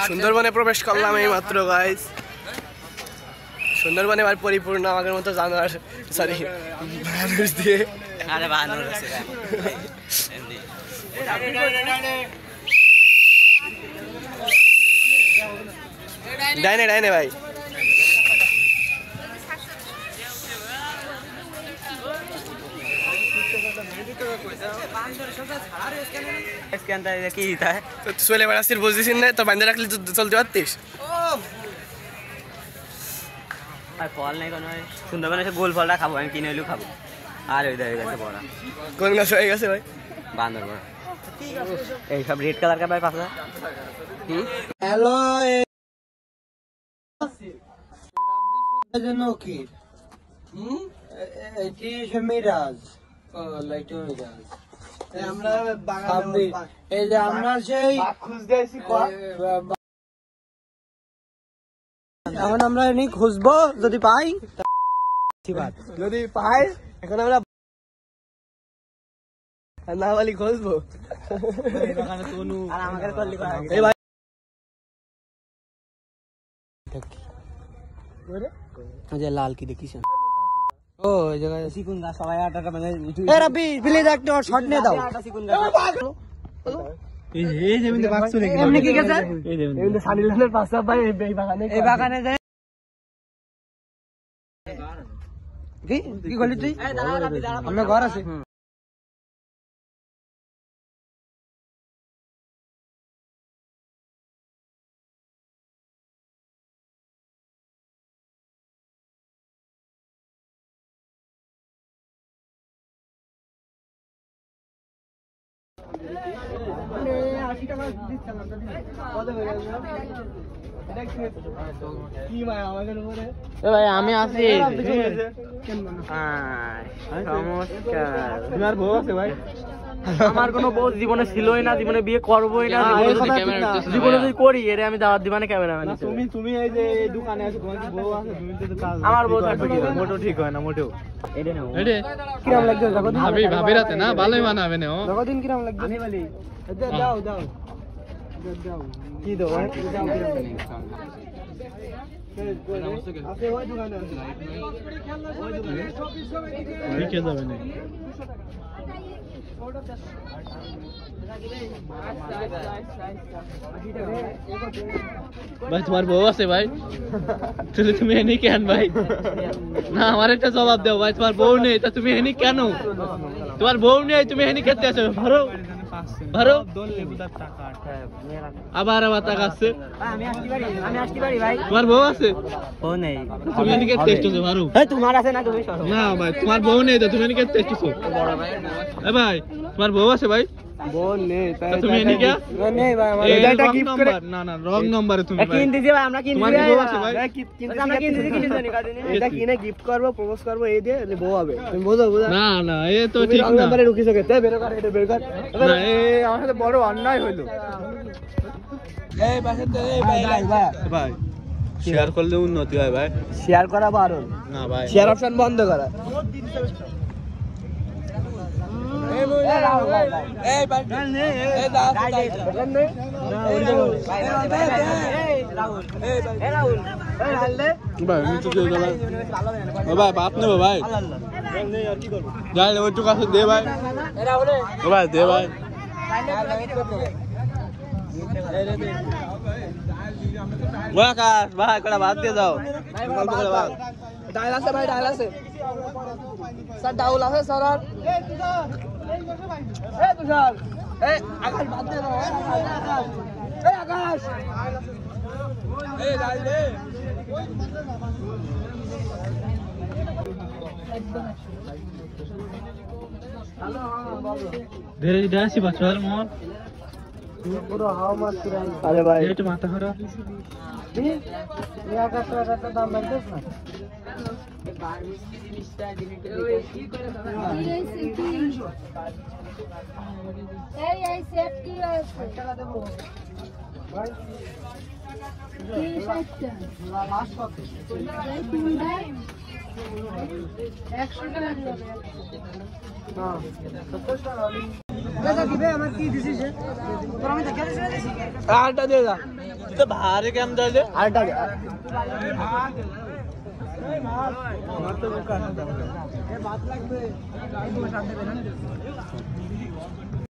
সুন্দরবনে প্রবেশ করলাম এই মাত্র গাইস। সুন্দরবনে এবার পরিপূর্ণ আগের মতো জানোয়ার সরি মানুষ দিয়ে। আরে বানর আছে ডাইনে ডাইনে ভাই। চলে বেড়াচ্ছিস বুঝছিস না তো বান্ধে রাখলে চলতে পারতিস। আর ফল নেই কোনো, সুন্দরবনে এসে গোল ফলটা খাবো, আমি কিনে হলেও খাবো। আর ওই হয়ে গেছে বড়া। কোন গাছ হয়ে গেছে ভাই? বান্দর বড়া। এই সব রেড কালার का भाई पासा। হ্যালো কি এটি মিরাজ ও লাইটো মিরাজ। আমরা এই যে আমরা সেই খুঁজতে আসি। এখন আমরা এনে খুঁজবো, যদি পাই যদি পাই এখন আমরা না বলি খুঁজবো। আর আমাকে করলি এই ভাই যে লাল কি দেখিস ও ওই জায়গায় সিকুন গাছ সবাই আটাটা মানে এ রবি প্লিজ একটা শট নিয়ে দাও। সিকুন গাছ এই জমিতে বাঘ চলে গেছে। এমনি কি গেছে? এই জমিতে সানিলালের পাশে ভাই এই বাগানে যায় কি কি করলি তুই? আমরা ঘর আছে। ভাই আমি আছি। নমস্কার। তোমার বউ আছে ভাই? আমার কোনো বউ জীবনে ছিলই না, জীবনে বিয়ে করবোই না, জীবনে যদি করি এর আমি দাওয়াত দিবানে ক্যামেরাম্যান। তুমি এই যে এই দোকানে আছো, তোমার কি বউ আছে? তুমি তো কাজ আমার বউ থাকবে কি? মোটেও ঠিক হয় না, মোটেও। এটা নাও। কিরাম লাগছে জগদিন? ভাবি রাতে না ভালোই মানাবে না। জগদিন কিরাম লাগছে? আমি বলি দাও দাও কি দেবো? ঠিক যাবে না ভাই? তোমার বউ আছে ভাই? তাহলে তুমি এনে কেন ভাই? না আমার একটা জবাব দাও ভাই, তোমার বউ নেই তা তুমি এনে কেন? তোমার বউ নেই তুমি এনে খেতে আসো? ভালো ভালো আবার আবার টাকা আছে। আমি আসতে পারি ভাই। তোমার বউ আছে? বউ নেই। তুমি এনে খেতে আসছো ভালো? এই তোমার আছে না? তুমি সরো না ভাই তোমার বউ নেই তো তুমি এনে খেতে আসছো? এ ভাই তোমার বউ আছে ভাই? বউ নেই তুমি এনে কে? নেই ভাই আমার এটা গিফট করে। না না রং নম্বরে তুমি ভাই কিন দিছি ভাই, আমরা কিন দিছি। তোমার বউ আছে ভাই? আমরা কিন দিছি, কিন দিছি কাদিনে। এটা কিনে গিফট করব, প্রপোজ করব, এই দিয়ে বউ হবে। তুমি বুঝো বুঝো না না এ তো ঠিক না। নম্বরে রুকিছো কেতে বের কর, এটা বের কর। না এ আমার সাথে বড় অন্যায় হইলো। এই পাশে তো এই ভাই ভাই শেয়ার করলে উন্নতি হয় ভাই। শেয়ার করা বারণ, না ভাই শেয়ার অপশন বন্ধ করা। ভাই বাপ নেবো ভাই, যাই ওইটুকু আছে দে ভাই। ভাই দে ভাই। ভাই কটা ভাত দিয়ে দাও। ডাল আছে ভাই, ডাল আছে স্যার, ডাউল আছে স্যার। এই তুষার, এই আকাশ বাদ দে দাও। এই আকাশ, এই ডাল দে। ধীরে ধীরে আসি বাচ্চার মন পুরো হাওয়া মারছে। আরে ভাই একটু মাথা খারাপ। এই আকাশের একটা দাম লাগতেছ না? এই সেফটি আছে টাকা দেব ভাই 60 টাকা লাস্ট কত? এই তুমি দাও 100 টাকা দিবে। না 70 টাকা দাদা দিবে। আমার কি দিছিস? তোর আমি দেখে দিছি। আটা দে দা। তো ভারে কেমন দিলে আরেকটা